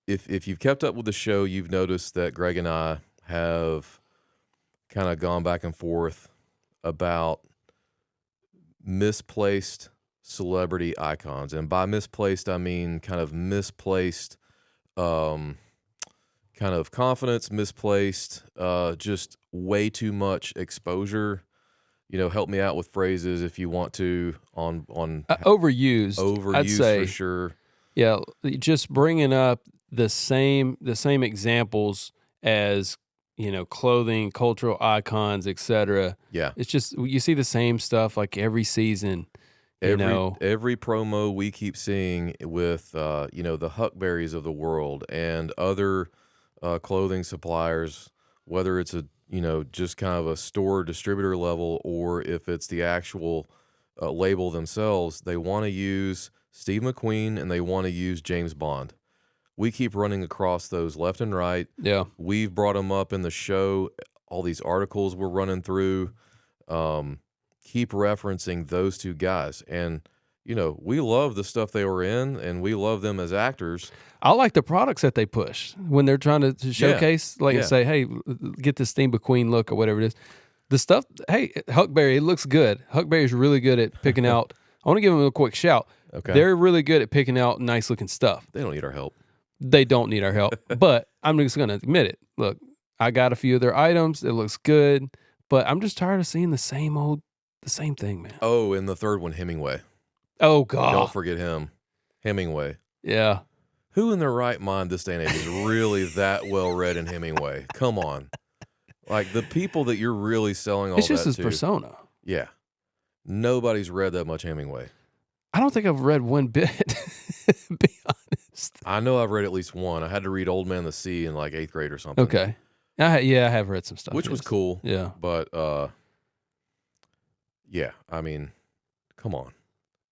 if you've kept up with the show, you've noticed that Greg and I have kind of gone back and forth about misplaced celebrity icons. And by misplaced, I mean kind of misplaced kind of confidence, misplaced, just way too much exposure. Help me out with phrases if you want to on overused. I'd say for sure. Yeah, just bringing up the same examples as clothing, cultural icons, etc. Yeah, It's just you see the same stuff like every season. every promo we keep seeing with the Huckberries of the world and other clothing suppliers, whether it's a just kind of a store distributor level or if it's the actual label themselves, they want to use Steve McQueen and they want to use James Bond. We keep running across those left and right. Yeah, we've brought them up in the show. All these articles we're running through. Keep referencing those two guys. And, we love the stuff they were in, and we love them as actors. I like the products that they push when they're trying to showcase, and say, hey, get this Steve McQueen look or whatever it is. The stuff, hey, Huckberry, it looks good. Huckberry's really good at picking out. I want to give them a quick shout. Okay. They're really good at picking out nice-looking stuff. They don't need our help. They don't need our help, but I'm just going to admit it. Look, I got a few of their items. It looks good, but I'm just tired of seeing the same thing, man. Oh, and the third one, Hemingway. Oh, God. Don't forget him. Hemingway. Yeah. Who in their right mind this day and age is really that well-read in Hemingway? Come on. Like, the people that you're really selling all that to. It's just his persona. Yeah. Nobody's read that much Hemingway. I don't think I've read one bit, to be honest. I know I've read at least one. I had to read Old Man the Sea in like 8th grade or something. Okay. I have read some stuff. Which was cool. Yeah. But, yeah, I mean, come on.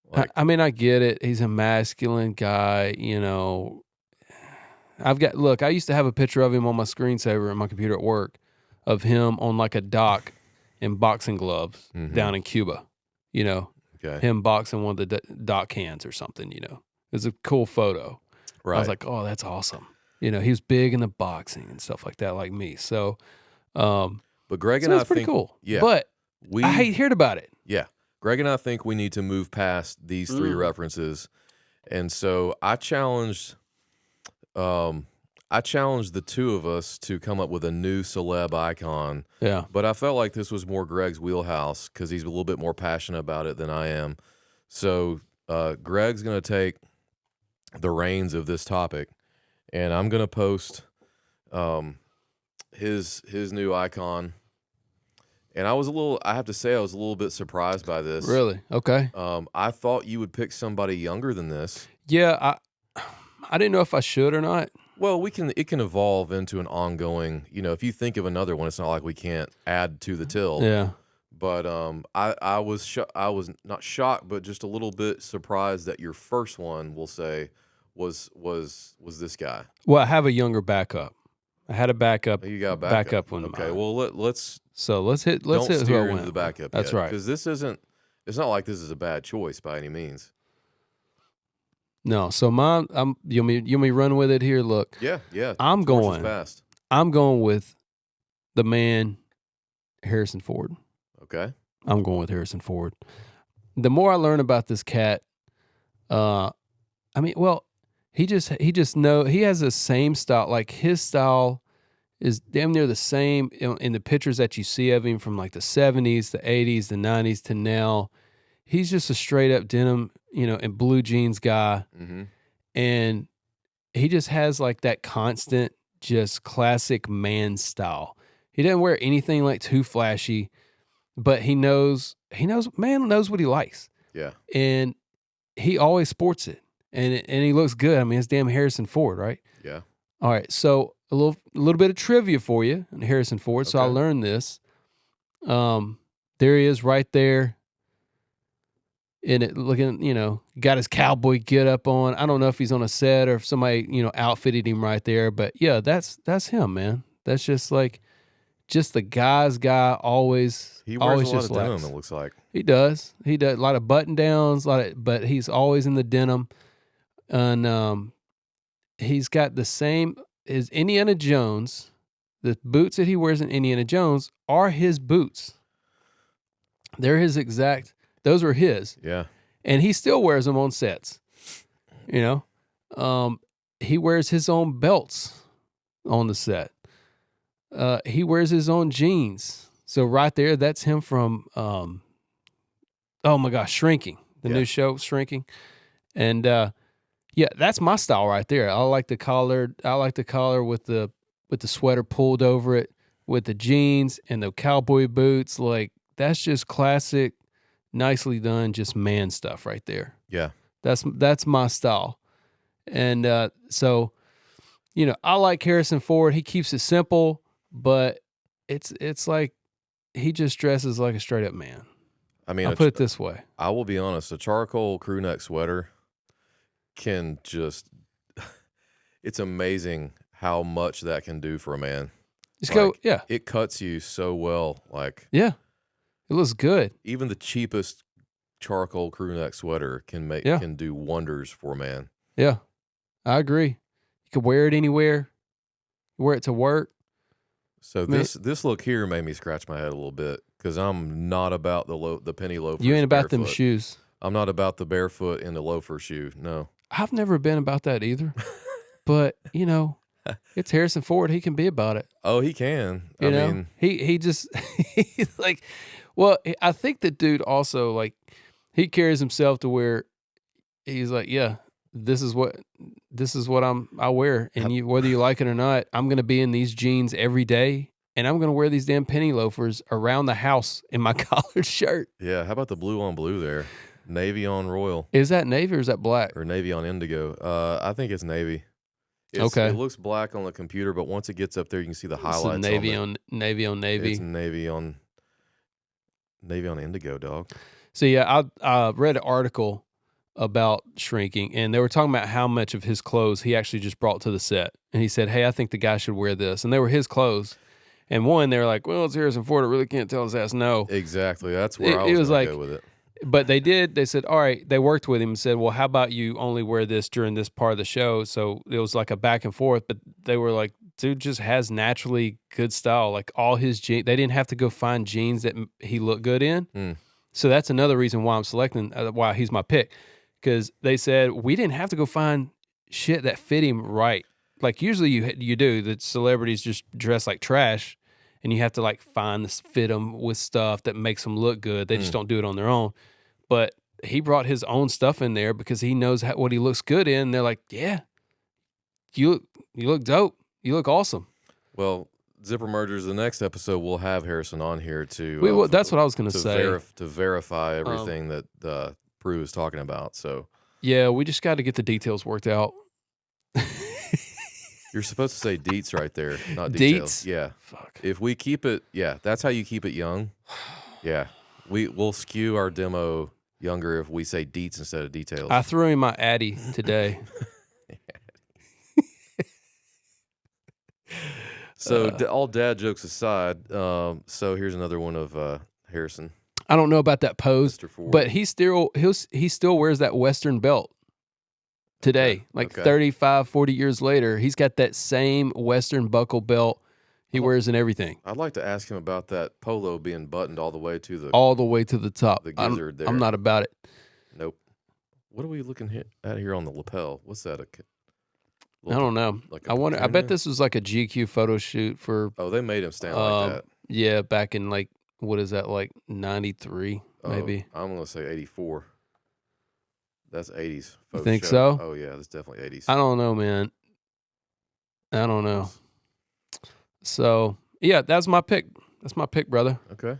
Like, I get it. He's a masculine guy, I used to have a picture of him on my screensaver in my computer at work of him on like a dock in boxing gloves down in Cuba, Okay. him boxing one of the dock hands or something, It was a cool photo. Right. I was like, oh, that's awesome. He was big into boxing and stuff like that, like me. So, but Greg and I that's pretty think, cool. Yeah. But I hate hearing about it. Yeah. Greg and I think we need to move past these three references. And so I challenged the two of us to come up with a new celeb icon. Yeah. But I felt like this was more Greg's wheelhouse because he's a little bit more passionate about it than I am. So Greg's going to take the reins of this topic, and I'm going to post his new icon. And I have to say, I was a little bit surprised by this. Really? Okay. I thought you would pick somebody younger than this. Yeah, I didn't know if I should or not. Well, it can evolve into an ongoing, if you think of another one, it's not like we can't add to the till. Yeah. But I was not shocked, but just a little bit surprised that your first one, we'll say, was this guy. Well, I have a younger backup. I had a backup. You got a backup one. Okay. Well, let's hit don't who I steer went. into the backup. That's right. Because it's not like this is a bad choice by any means. No. So you want me run with it here? Look. Yeah. I'm going fast. I'm going with the man, Harrison Ford. Okay. I'm going with Harrison Ford. The more I learn about this cat, he has the same style. Like his style is damn near the same in the pictures that you see of him from like the 70s, the 80s, the 90s to now. He's just a straight up denim, and blue jeans guy. Mm-hmm. And he just has like that constant, just classic man style. He doesn't wear anything like too flashy, but man knows what he likes. Yeah. And he always sports it. And he looks good. I mean, it's damn Harrison Ford, right? Yeah. All right. So a little bit of trivia for you on Harrison Ford. So I learned this. There he is right there. In it, looking, got his cowboy get up on. I don't know if he's on a set or if somebody, outfitted him right there. But yeah, that's him, man. That's just the guy's guy. Always, he wears always a lot just of denim. It looks like he does. He does a lot of button downs, but he's always in the denim. And he's got the same as Indiana Jones. The boots that he wears in Indiana Jones are his boots. They're his exact. Those were his. Yeah. And he still wears them on sets. You know, he wears his own belts on the set. He wears his own jeans. So right there, that's him from. Oh my gosh, Shrinking, the new show, Shrinking, and yeah, that's my style right there. I like the collar. I like the collar with the sweater pulled over it, with the jeans and the cowboy boots. Like that's just classic, nicely done, just man stuff right there. Yeah, that's my style, and so I like Harrison Ford. He keeps it simple, but it's like he just dresses like a straight up man. I mean, I'll put it this way. I will be honest. A charcoal crew neck sweater can just. It's amazing how much that can do for a man. Just go, yeah. It cuts you so well. Like, yeah, it looks good. Even the cheapest charcoal crew neck sweater can do wonders for a man. Yeah, I agree. You can wear it anywhere. Wear it to work. So this look here made me scratch my head a little bit because I'm not about the penny loafers. You ain't about barefoot. them shoes. I'm not about the barefoot in the loafer shoe. No, I've never been about that either. But it's Harrison Ford. He can be about it. Oh, he can. I mean, he just he's like, well, I think the dude also like he carries himself to where he's like, yeah, this is what I wear, and whether you like it or not, I'm gonna be in these jeans every day, and I'm gonna wear these damn penny loafers around the house in my collared shirt. Yeah, how about the blue on blue there? Navy on royal. Is that navy or is that black? Or navy on indigo. I think it's navy. Okay. It looks black on the computer, but once it gets up there, you can see the highlights. So navy on navy. It's navy on indigo, dog. So yeah, I read an article about Shrinking, and they were talking about how much of his clothes he actually just brought to the set. And he said, hey, I think the guy should wear this. And they were his clothes. And they were like, well, it's Harrison Ford. I really can't tell his ass no. Exactly. That's where I was going to go with it. But they said, all right, they worked with him and said, well, how about you only wear this during this part of the show? So it was like a back and forth, but they were like, dude just has naturally good style. Like all his jeans, they didn't have to go find jeans that he looked good in. So that's another reason why I'm selecting, why he's my pick. Because they said, we didn't have to go find shit that fit him right. Like usually you do, the celebrities just dress like trash. And you have to like fit them with stuff that makes them look good. They just don't do it on their own. But he brought his own stuff in there because he knows what he looks good in. And they're like, yeah, you look dope. You look awesome. Well, Zipper Mergers, the next episode we'll have Harrison on here to. That's what I was going to say. To verify everything that Prue is talking about. So yeah, we just got to get the details worked out. You're supposed to say deets right there, not details. Deets? Yeah. Fuck. If we keep it, that's how you keep it young. Yeah. We'll skew our demo younger if we say deets instead of details. I threw in my Addy today. So all dad jokes aside, so here's another one of Harrison. I don't know about that pose, Mr. Ford. but he still wears that Western belt. Today, 35, 40 years later, he's got that same Western buckle belt he wears in everything. I'd like to ask him about that polo being buttoned all the way to the top. The gizzard there. I'm not about it. Nope. What are we looking at here on the lapel? What's that? I don't know. I wonder. I bet this was like a GQ photo shoot for. Oh, they made him stand like that. Yeah, back in what is that, like 93 maybe? I'm gonna say 84. That's 80s. You think so? Oh, yeah, that's definitely 80s. I don't know, man. I don't know. So, yeah, that's my pick. That's my pick, brother. Okay.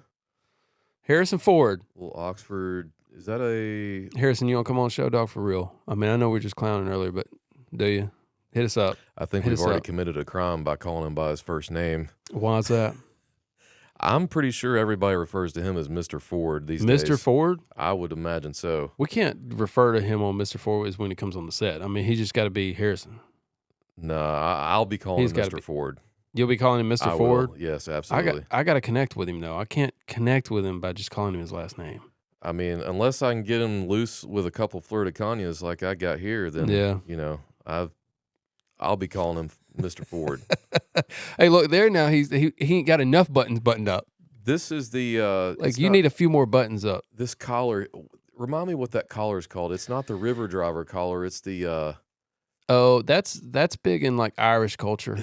Harrison Ford. Well, Oxford, is that a... Harrison, you want to come on Show Dog for real? I mean, I know we were just clowning earlier, but do you? Hit us up. I think we've already committed a crime by calling him by his first name. Why is that? I'm pretty sure everybody refers to him as Mr. Ford these days. Mr. Ford? I would imagine so. We can't refer to him on Mr. Ford as when he comes on the set. I mean, he just got to be Harrison. No, I'll be calling him Mr. Ford. You'll be calling him Mr. Ford? Will. Yes, absolutely. I got to connect with him, though. I can't connect with him by just calling him his last name. I mean, unless I can get him loose with a couple fleur de cognacs like I got here, then, I'll be calling him Mr. Ford. Hey, look there now. He ain't got enough buttons buttoned up. This is the Like you need a few more buttons up. This collar. Remind me what that collar is called. It's not the River Driver collar. It's the Oh, that's big in like Irish culture.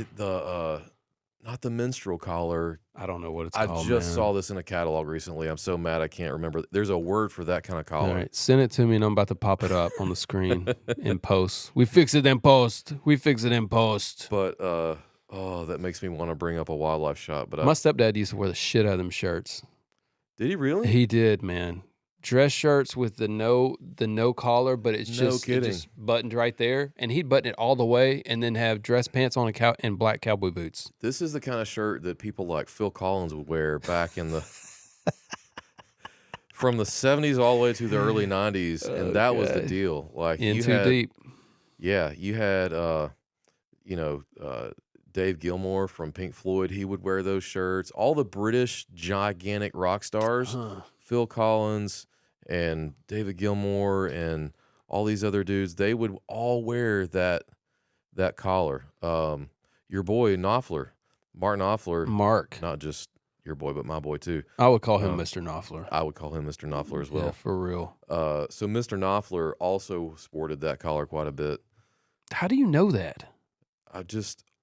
Not the minstrel collar. I don't know what it's I called. just saw this in a catalog recently. I'm so mad I can't remember. There's a word for that kind of collar. All right, send it to me and I'm about to pop it up on the screen in post. We fix it in post. But that makes me want to bring up a wildlife shot. But my stepdad used to wear the shit out of them shirts. Did he really? He did, man. Dress shirts with the no collar, but it's just buttoned right there, and he'd button it all the way, and then have dress pants on and black cowboy boots. This is the kind of shirt that people like Phil Collins would wear back in the from the 70s all the way to the early 90s, and that was the deal. Like deep. Yeah, you had Dave Gilmour from Pink Floyd. He would wear those shirts. All the British gigantic rock stars, Phil Collins and David Gilmour and all these other dudes, they would all wear that collar. Your boy Knopfler, Martin Knopfler. Mark. Not just your boy, but my boy too. I would call him Mr. Knopfler. I would call him Mr. Knopfler as well. Yeah, for real. So Mr. Knopfler also sported that collar quite a bit. How do you know that?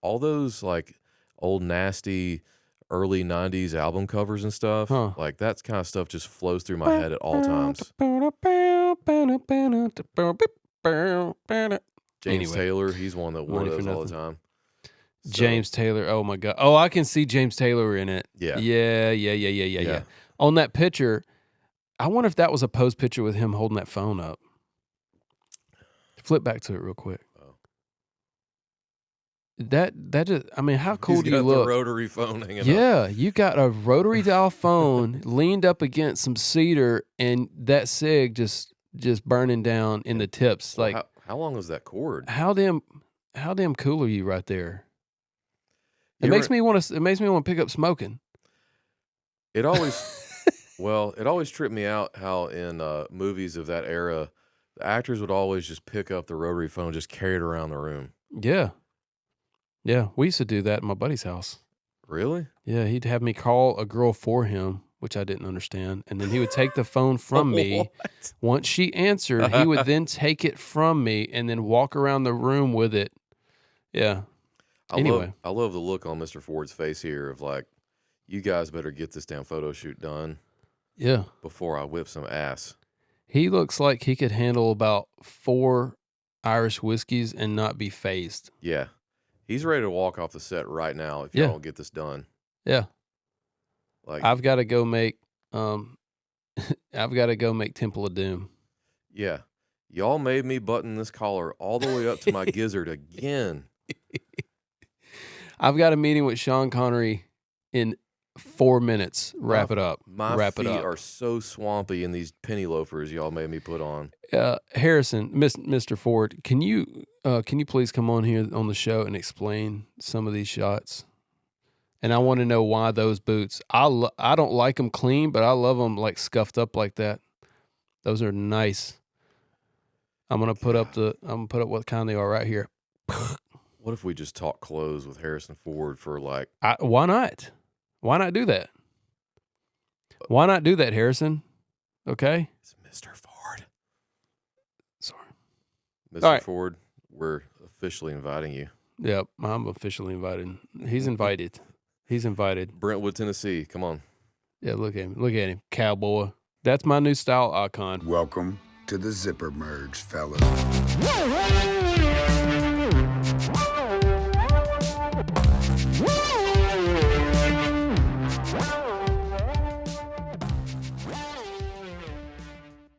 All those like old nasty early 90s album covers and stuff, like that kind of stuff just flows through my head at all times. James Taylor, he's one that wore those all the time. So, James Taylor, oh my God. Oh, I can see James Taylor in it. Yeah. On that picture, I wonder if that was a pose picture with him holding that phone up. Flip back to it real quick. That just, I mean, how cool do you look? The rotary phone hanging up. Yeah, you got a rotary dial phone leaned up against some cedar, and that cig just burning down in the tips. Like, how long was that cord? How damn cool are you right there? It makes me want to pick up smoking. It always, it always tripped me out how in movies of that era, the actors would always just pick up the rotary phone, just carry it around the room. Yeah, we used to do that at my buddy's house. Really? Yeah, he'd have me call a girl for him, which I didn't understand, and then he would take the phone from me. Once she answered, he would then take it from me and then walk around the room with it. Yeah. I love the look on Mr. Ford's face here of like, you guys better get this damn photo shoot done. Yeah. Before I whip some ass. He looks like he could handle about 4 Irish whiskeys and not be phased. Yeah. He's ready to walk off the set right now if you don't get this done. Yeah. Like I've got to go make Temple of Doom. Yeah. Y'all made me button this collar all the way up to my gizzard again. I've got a meeting with Sean Connery in 4 minutes. Wrap it up. My feet are so swampy in these penny loafers y'all made me put on. Harrison, Mr. Ford, can you please come on here on the show and explain some of these shots? And I want to know why those boots. I don't like them clean, but I love them like scuffed up like that. Those are nice. I'm gonna put up what kind they are right here. What if we just talk clothes with Harrison Ford for like? Why not? Why not do that? Why not do that, Harrison? Okay. It's Mr. Ford. Sorry. Mr. Ford, we're officially inviting you. Yep, I'm officially invited. He's invited. He's invited. Brentwood, Tennessee. Come on. Yeah, look at him. Look at him. Cowboy. That's my new style icon. Welcome to the Zipper Merge, fellas. Woo!